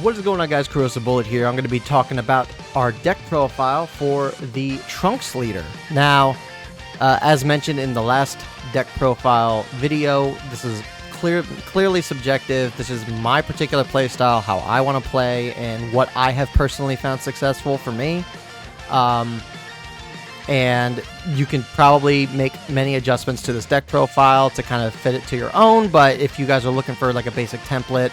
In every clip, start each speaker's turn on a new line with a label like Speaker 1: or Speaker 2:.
Speaker 1: What is going on, guys? Corrosive Bullet here. I'm going to be talking about our deck profile for the Trunks leader. Now, as mentioned in the last deck profile video, this is clearly subjective. This is my particular playstyle, how I want to play, and what I have personally found successful for me. And you can probably make many adjustments to this deck profile to kind of fit it to your own, but if you guys are looking for like a basic template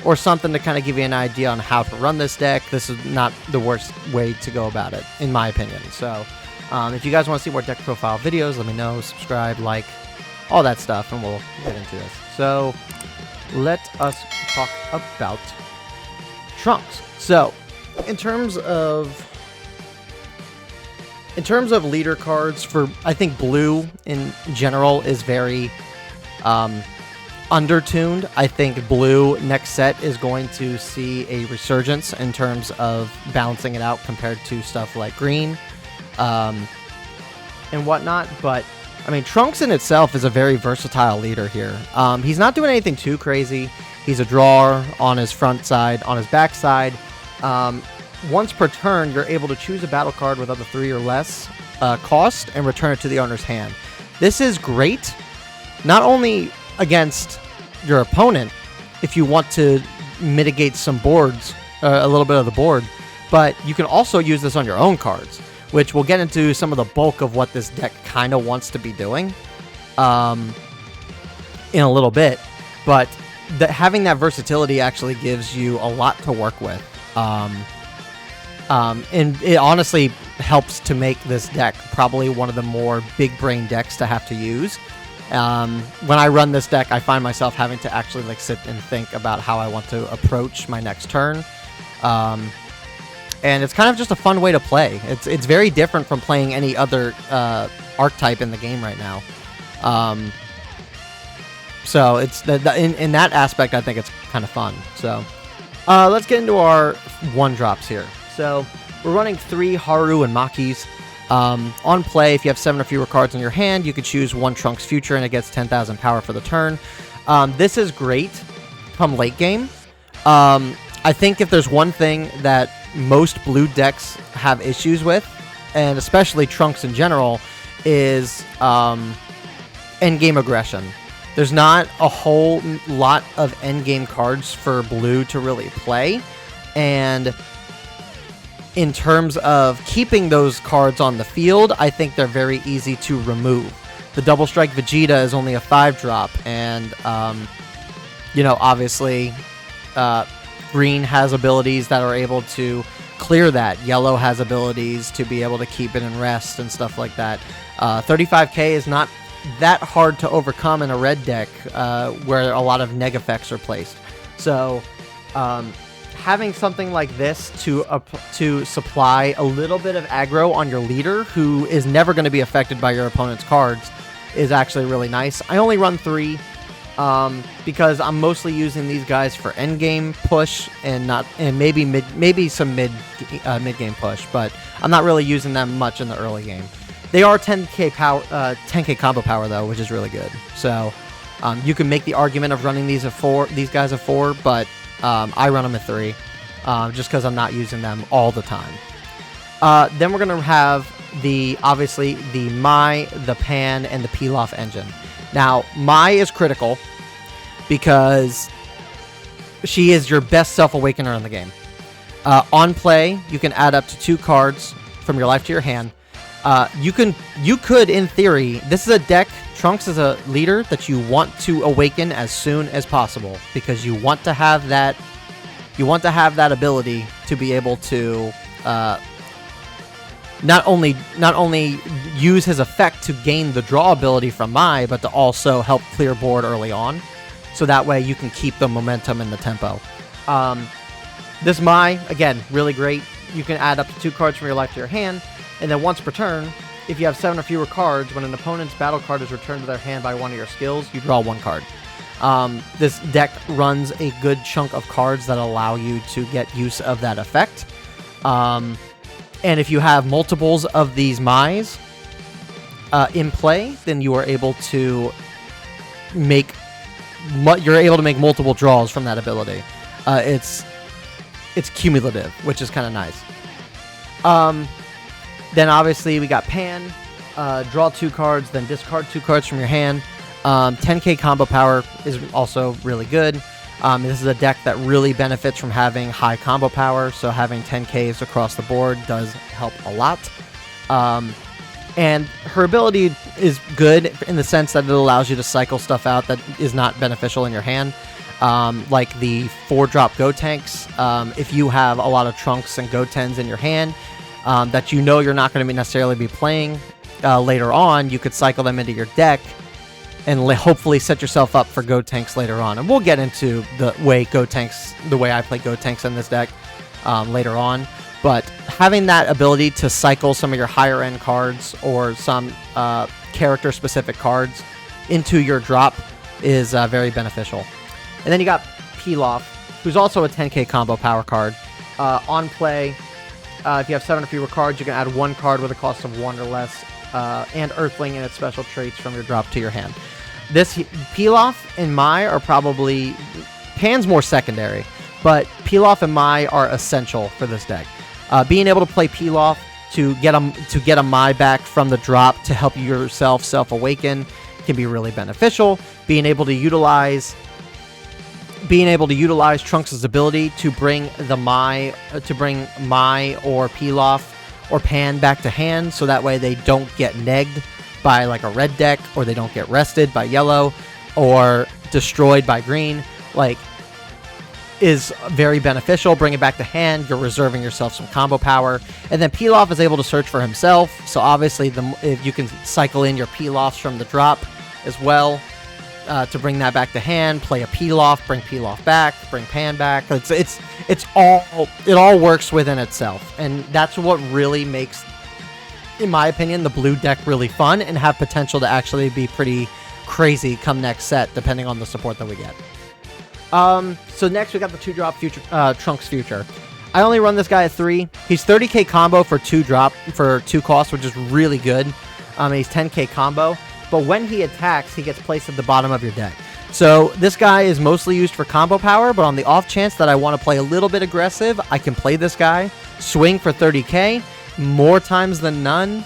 Speaker 1: or something to kind of give you an idea on how to run this deck, this is not the worst way to go about it, in my opinion. So, if you guys want to see more deck profile videos, let me know, subscribe, like, all that stuff, and we'll get into this. So, let us talk about Trunks. So, in terms of leader cards, for I think blue in general is very undertuned. I think blue next set is going to see a resurgence in terms of balancing it out compared to stuff like green and whatnot. But I mean, Trunks in itself is a very versatile leader here. He's not doing anything too crazy. He's a drawer on his front side, on his back side. Once per turn, you're able to choose a battle card with up to 3 or less cost and return it to the owner's hand. This is great, not only against your opponent, if you want to mitigate some boards, a little bit of the board, but you can also use this on your own cards, which we'll get into some of the bulk of what this deck kind of wants to be doing in a little bit. But having that versatility actually gives you a lot to work with. And it honestly helps to make this deck probably one of the more big brain decks to have to use. When I run this deck, I find myself having to actually like sit and think about how I want to approach my next turn. And it's kind of just a fun way to play. It's very different from playing any other archetype in the game right now. So it's in that aspect, I think it's kind of fun. So let's get into our 1-drops here. So we're running 3 Haru and Makis. On play, if you have 7 or fewer cards in your hand, you could choose 1 Trunks Future and it gets 10,000 power for the turn. This is great come late game. I think if there's one thing that most blue decks have issues with, and especially Trunks in general, is endgame aggression. There's not a whole lot of endgame cards for blue to really play, and in terms of keeping those cards on the field, I think they're very easy to remove. The Double Strike Vegeta is only a 5-drop, and, obviously, green has abilities that are able to clear that. Yellow has abilities to be able to keep it in rest and stuff like that. 35k is not that hard to overcome in a red deck, where a lot of neg effects are placed. So, having something like this to supply a little bit of aggro on your leader, who is never going to be affected by your opponent's cards, is actually really nice. I only run 3 because I'm mostly using these guys for endgame push and maybe some mid game push, but I'm not really using them much in the early game. They are 10k power, 10k combo power though, which is really good. So you can make the argument of running these guys at 4, but I run them at 3, just because I'm not using them all the time. Then we're going to have obviously the Mai, the Pan, and the Pilaf engine. Now, Mai is critical because she is your best self-awakener in the game. On play, you can add up to 2 cards from your life to your hand. You could, in theory, this is a deck, Trunks is a leader that you want to awaken as soon as possible, because you want to have that ability to be able to not only use his effect to gain the draw ability from Mai, but to also help clear board early on, so that way you can keep the momentum and the tempo. This Mai, again, really great. You can add up to 2 cards from your life to your hand, and then once per turn, if you have 7 or fewer cards, when an opponent's battle card is returned to their hand by one of your skills, you draw 1 card. This deck runs a good chunk of cards that allow you to get use of that effect. And if you have multiples of these Mais in play, then you are able to make multiple draws from that ability. it's cumulative, which is kind of nice. Then obviously we got Pan, draw 2 cards, then discard 2 cards from your hand. 10k combo power is also really good. This is a deck that really benefits from having high combo power, so having 10ks across the board does help a lot. And her ability is good in the sense that it allows you to cycle stuff out that is not beneficial in your hand. Like the 4-drop Gotenks. If you have a lot of Trunks and Gotens in your hand that you know you're not going to necessarily be playing later on, you could cycle them into your deck and hopefully set yourself up for Gotenks later on. And we'll get into the way I play Gotenks in this deck later on. But having that ability to cycle some of your higher end cards or some character specific cards into your drop is very beneficial. And then you got Pilaf, who's also a 10k combo power card. On play, if you have 7 or fewer cards, you can add 1 card with a cost of 1 or less, and Earthling and its special traits from your drop to your hand. This Pilaf and Mai are probably... Pan's more secondary, but Pilaf and Mai are essential for this deck. Being able to play Pilaf to get a Mai back from the drop to help yourself self-awaken can be really beneficial. Being able to utilize Trunks' ability to bring Mai or Pilaf or Pan back to hand, so that way they don't get negged by like a red deck, or they don't get rested by yellow, or destroyed by green, is very beneficial. Bring it back to hand, you're reserving yourself some combo power. And then Pilaf is able to search for himself, so obviously if you can cycle in your Pilafs from the drop as well, to bring that back to hand, play a Pilaf, bring Pilaf back, bring Pan back. It all works within itself, and that's what really makes, in my opinion, the blue deck really fun and have potential to actually be pretty crazy come next set, depending on the support that we get. So next we got the 2-drop Trunks Future. I only run this guy at 3. He's 30k combo for 2 costs, which is really good. He's 10k combo. But when he attacks, he gets placed at the bottom of your deck. So this guy is mostly used for combo power, but on the off chance that I want to play a little bit aggressive, I can play this guy, swing for 30k, more times than none.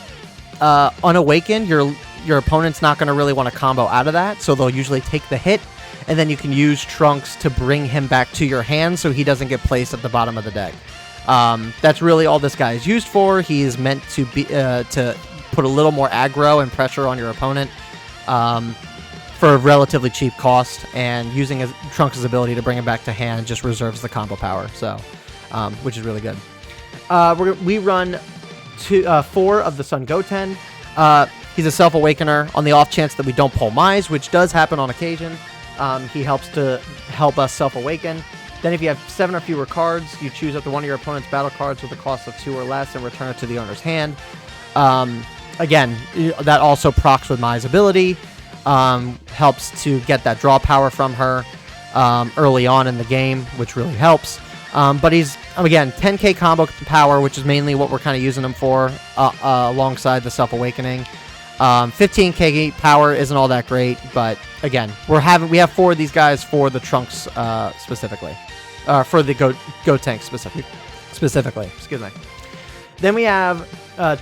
Speaker 1: Unawakened, your opponent's not going to really want to combo out of that, so they'll usually take the hit, and then you can use Trunks to bring him back to your hand so he doesn't get placed at the bottom of the deck. That's really all this guy is used for. He is meant to be to put a little more aggro and pressure on your opponent for a relatively cheap cost, and using Trunks' ability to bring him back to hand just reserves the combo power, so which is really good. We run 4 of the Sun Goten. He's a Self-Awakener. On the off chance that we don't pull Mize, which does happen on occasion, he helps us self-awaken. Then if you have 7 or fewer cards, you choose up to one of your opponent's battle cards with a cost of 2 or less and return it to the owner's hand. Again, that also procs with Mai's ability, helps to get that draw power from her early on in the game, which really helps. But he's, again, 10k combo power, which is mainly what we're kind of using him for, alongside the Self-Awakening. 15k power isn't all that great, but again, we have 4 of these guys for the Trunks specifically, for the Gotenks specifically. Excuse me. Then we have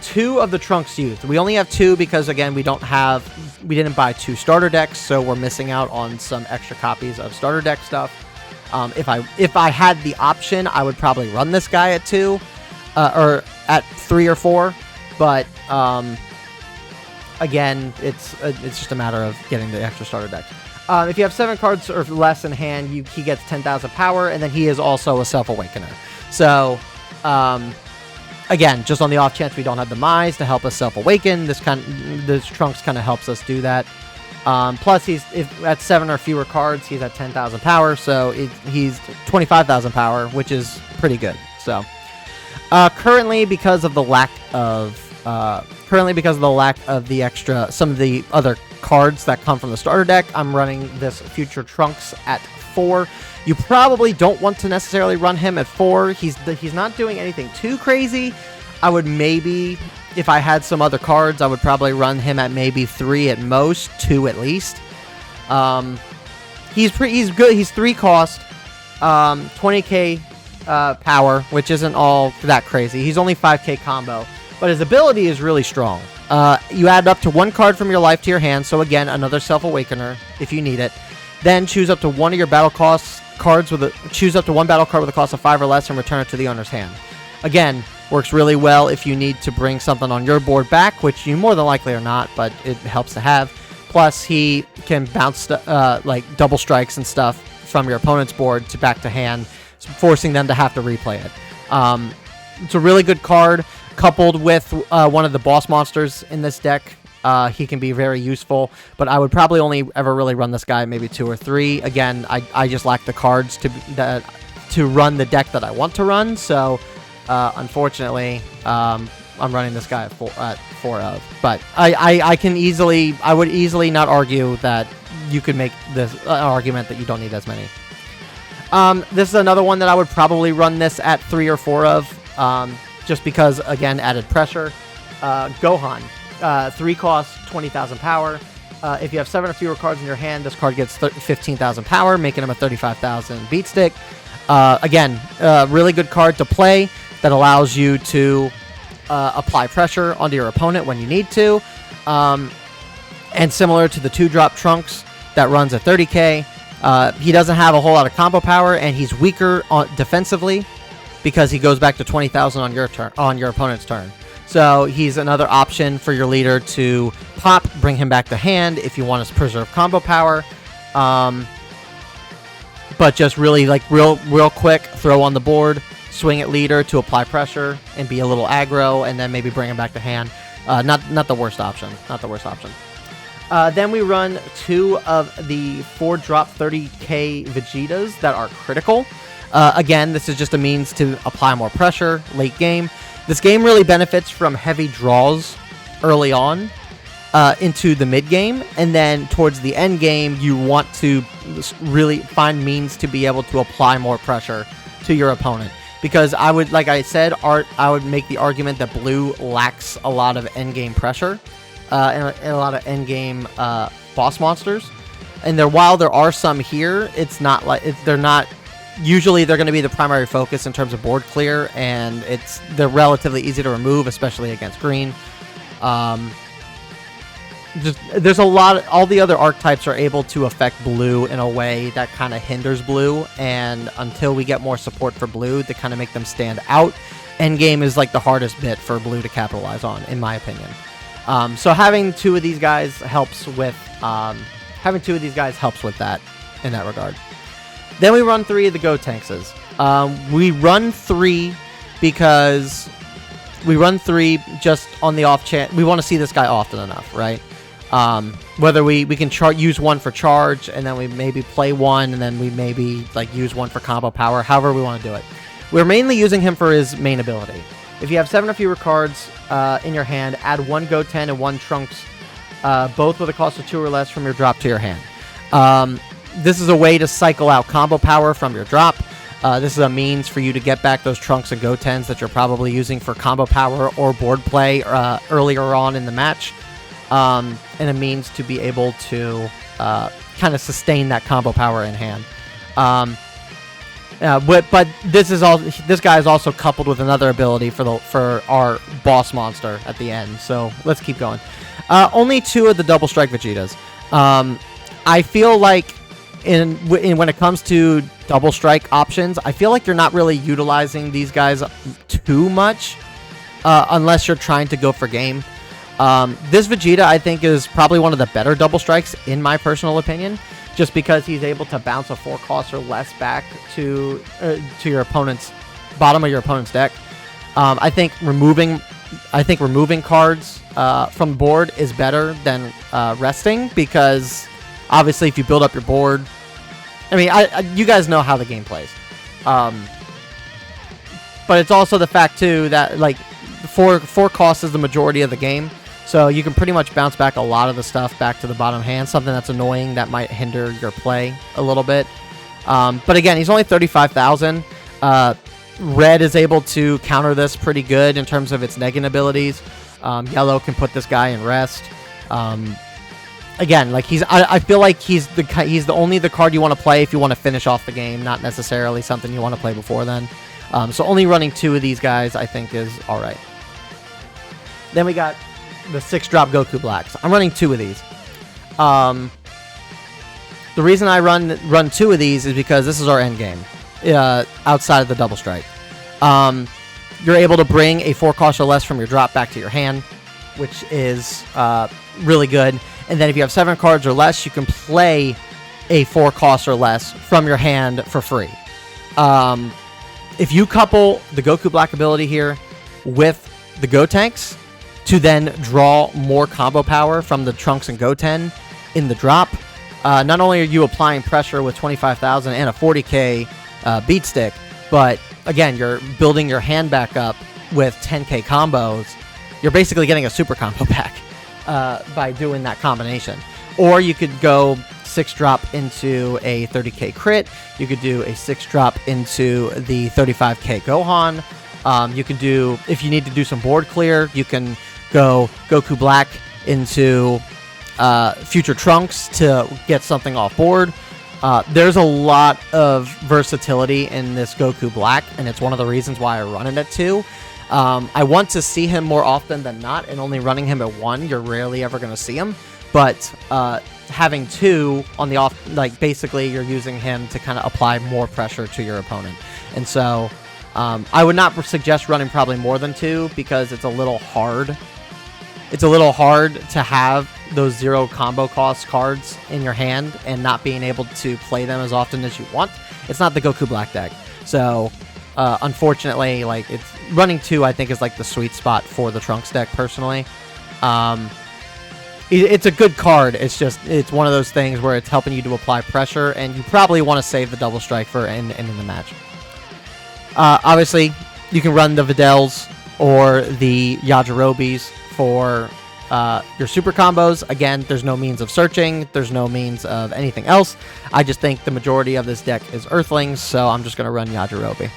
Speaker 1: 2 of the Trunks used. We only have 2 because, again, we didn't buy 2 starter decks, so we're missing out on some extra copies of starter deck stuff. If I had the option, I would probably run this guy at 2, or at 3 or 4, but again, it's just a matter of getting the extra starter deck. If you have 7 cards or less in hand, he gets 10,000 power, and then he is also a Self-Awakener. So, again, just on the off chance we don't have the Mize to help us self-awaken, this Trunks kind of helps us do that. Plus, if at 7 or fewer cards, he's at 10,000 power, so he's 25,000 power, which is pretty good. So, currently, because of the lack of some of the other cards that come from the starter deck, I'm running this Future Trunks at 4. You probably don't want to necessarily run him at 4. He's not doing anything too crazy. I would maybe, if I had some other cards, I would probably run him at maybe 3 at most, 2 at least. He's good. He's 3 cost, 20k power, which isn't all that crazy. He's only 5k combo, but his ability is really strong. You add up to 1 card from your life to your hand, so again, another Self-Awakener if you need it. Then choose up to one of your battle cards choose up to 1 battle card with a cost of 5 or less and return it to the owner's hand. Again, works really well if you need to bring something on your board back, which you more than likely are not, but it helps to have. Plus, he can bounce like double strikes and stuff from your opponent's board to back to hand, forcing them to have to replay it. It's a really good card. Coupled with one of the boss monsters in this deck, he can be very useful, but I would probably only ever really run this guy maybe 2 or 3. Again, I just lack the cards to run the deck that I want to run, so unfortunately, I'm running this guy at 4 of. But I would easily not argue that you could make this argument that you don't need as many. This is another one that I would probably run this at 3 or 4 of, just because, again, added pressure. Gohan, 3 costs, 20,000 power. If you have 7 or fewer cards in your hand, this card gets 15,000 power, making him a 35,000 beat stick. Again, really good card to play that allows you to apply pressure onto your opponent when you need to. And similar to the 2-drop Trunks that runs at 30k, he doesn't have a whole lot of combo power, and he's weaker defensively because he goes back to 20,000 on your turn, on your opponent's turn. So he's another option for your leader to pop, bring him back to hand if you want to preserve combo power. But just really like real quick, throw on the board, swing at leader to apply pressure and be a little aggro, and then maybe bring him back to hand. Not the worst option. Not the worst option. Then we run 2 of the 4-drop 30k Vegetas that are critical. Again, this is just a means to apply more pressure late game. This game really benefits from heavy draws early on into the mid game, and then towards the end game, you want to really find means to be able to apply more pressure to your opponent. Because I would, like I said, I would make the argument that blue lacks a lot of end game pressure and a lot of end game boss monsters. And while there are some here, it's not like they're not. Usually they're going to be the primary focus in terms of board clear, and they're relatively easy to remove, especially against green. There's a lot. All the other archetypes are able to affect blue in a way that kind of hinders blue, and until we get more support for blue to kind of make them stand out, endgame is like the hardest bit for blue to capitalize on, in my opinion. So having 2 of these guys helps with that in that regard. Then we run 3 of the Gotenks. We run 3 because we run 3 just on the off chance. We want to see this guy often enough, right? Whether we can use 1 for charge, and then we maybe play 1, and then we maybe like use 1 for combo power, however we want to do it. We're mainly using him for his main ability. If you have 7 or fewer cards in your hand, add 1 Goten and 1 Trunks, both with a cost of 2 or less from your drop to your hand. This is a way to cycle out combo power from your drop. This is a means for you to get back those Trunks and Gotens that you're probably using for combo power or board play earlier on in the match. And a means to be able to kind of sustain that combo power in hand. But this guy is also coupled with another ability for our boss monster at the end. So let's keep going. Only 2 of the double strike Vegetas. I feel like when it comes to double strike options, I feel like you're not really utilizing these guys too much unless you're trying to go for game. This Vegeta, I think, is probably one of the better double strikes, in my personal opinion, just because he's able to bounce a 4 cost or less back to your opponent's bottom of your opponent's deck. I think removing cards from the board is better than resting, because obviously if you build up your board, I mean, you guys know how the game plays. But it's also the fact too that like 4 costs is the majority of the game. So you can pretty much bounce back a lot of the stuff back to the bottom hand, something that's annoying that might hinder your play a little bit. But again, he's only 35,000. Red is able to counter this pretty good in terms of its negging abilities. Yellow can put this guy in rest. Again, like I feel like he's the only card you want to play if you want to finish off the game, not necessarily something you want to play before then. So only running 2 of these guys, I think, is all right. Then we got the 6-drop Goku Blacks. I'm running 2 of these. The reason I run 2 of these is because this is our end game, outside of the double strike. You're able to bring a 4 cost or less from your drop back to your hand, which is really good. And then if you have 7 cards or less, you can play a 4 cost or less from your hand for free. If you couple the Goku Black ability here with the Gotenks to then draw more combo power from the Trunks and Goten in the drop, not only are you applying pressure with 25,000 and a 40k beat stick, but again, you're building your hand back up with 10k combos. You're basically getting a super combo back by doing that combination. Or you could go 6-drop into a 30k crit. You could do a 6-drop into the 35k Gohan. You can do, if you need to do some board clear, you can go Goku Black into future Trunks to get something off board. There's a lot of versatility in this Goku Black, and it's one of the reasons why I run it at 2. I want to see him more often than not, and only running him at 1, you're rarely ever going to see him. But having 2 on the off, like basically you're using him to kind of apply more pressure to your opponent. And so I would not suggest running probably more than 2 because it's a little hard. It's a little hard to have those 0 combo cost cards in your hand and not being able to play them as often as you want. It's not the Goku Black deck. So unfortunately, like, it's running 2, I think, is like the sweet spot for the Trunks deck personally. It's a good card. It's just, it's one of those things where it's helping you to apply pressure, and you probably want to save the double strike for ending the match. Obviously, you can run the Videls or the Yajirobis for your super combos. Again, there's no means of searching. There's no means of anything else. I just think the majority of this deck is Earthlings, so I'm just going to run Yajirobe.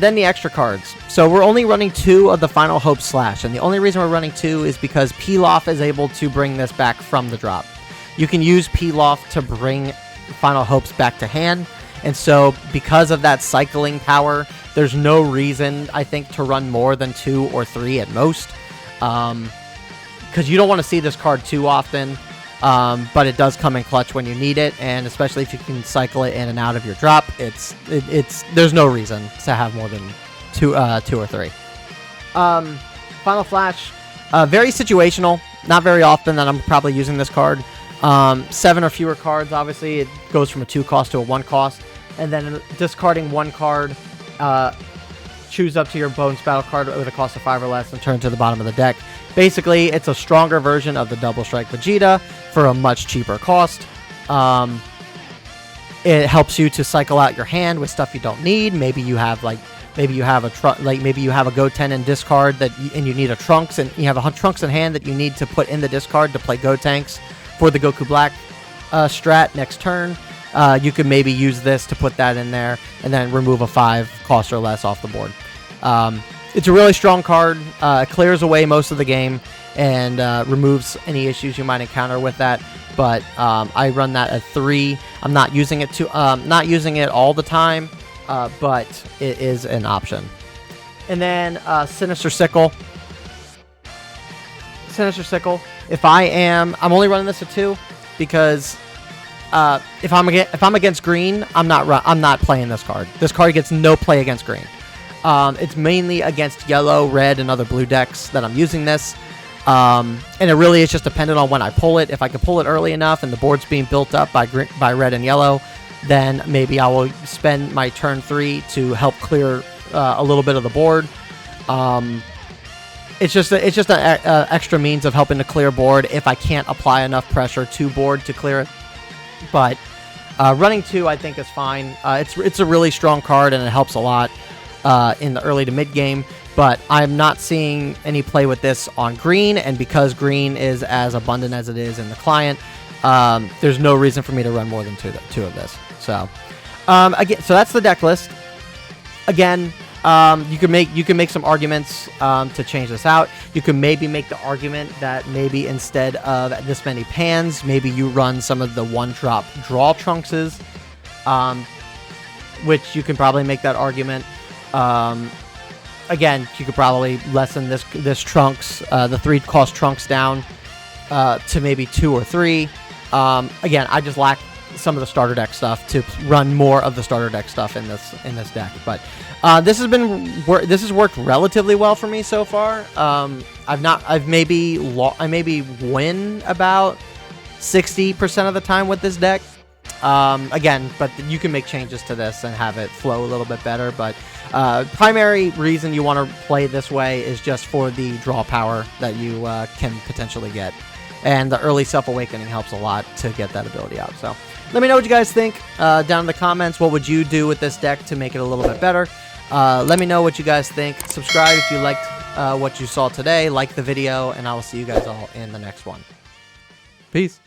Speaker 1: Then the extra cards. So we're only running 2 of the Final Hope Slash, and the only reason we're running 2 is because Pilaf is able to bring this back from the drop. You can use Pilaf to bring Final Hopes back to hand, and so because of that cycling power, there's no reason, I think, to run more than 2 or 3 at most, because you don't want to see this card too often. But it does come in clutch when you need it, and especially if you can cycle it in and out of your drop, there's no reason to have more than 2 or 3. Final Flash, very situational. Not very often that I'm probably using this card. 7 or fewer cards, obviously, it goes from a 2 cost to a 1 cost, and then discarding 1 card, choose up to your bonus battle card with a cost of 5 or less and turn to the bottom of the deck. Basically, it's a stronger version of the Double Strike Vegeta for a much cheaper cost. It helps you to cycle out your hand with stuff you don't need. Maybe you have a Goten in discard and you need a Trunks, and you have a Trunks in hand that you need to put in the discard to play Gotenks for the Goku Black strat next turn. You could maybe use this to put that in there and then remove a 5 cost or less off the board. It's a really strong card. It clears away most of the game and removes any issues you might encounter with that. But I run that at 3. I'm not using it all the time, but it is an option. And then Sinister Sickle. Sinister Sickle. I'm only running this at 2 because if I'm against green, I'm not playing this card. This card gets no play against green. It's mainly against yellow, red, and other blue decks that I'm using this. And it really is just dependent on when I pull it. If I can pull it early enough and the board's being built up by red and yellow, then maybe I will spend my turn 3 to help clear a little bit of the board. It's just an extra means of helping to clear board if I can't apply enough pressure to board to clear it. But running 2, I think, is fine. It's a really strong card, and it helps a lot in the early to mid game. But I'm not seeing any play with this on green, and because green is as abundant as it is in the client, there's no reason for me to run more than 2 of this. So again, so that's the deck list. Again, you can make some arguments to change this out. You can maybe make the argument that maybe instead of this many pans, maybe you run some of the 1-drop draw Trunkses. which you can probably make that argument. Again, you could probably lessen this trunks, the 3 cost trunks down to maybe 2 or 3. Again, I just lack some of the starter deck stuff to run more of the starter deck stuff in this deck. But this has worked relatively well for me so far. I maybe win about 60% of the time with this deck. Again, but you can make changes to this and have it flow a little bit better. But primary reason you want to play this way is just for the draw power that you can potentially get. And the early Self-Awakening helps a lot to get that ability out. So let me know what you guys think down in the comments. What would you do with this deck to make it a little bit better? Let me know what you guys think. Subscribe if you liked what you saw today. Like the video, and I will see you guys all in the next one. Peace.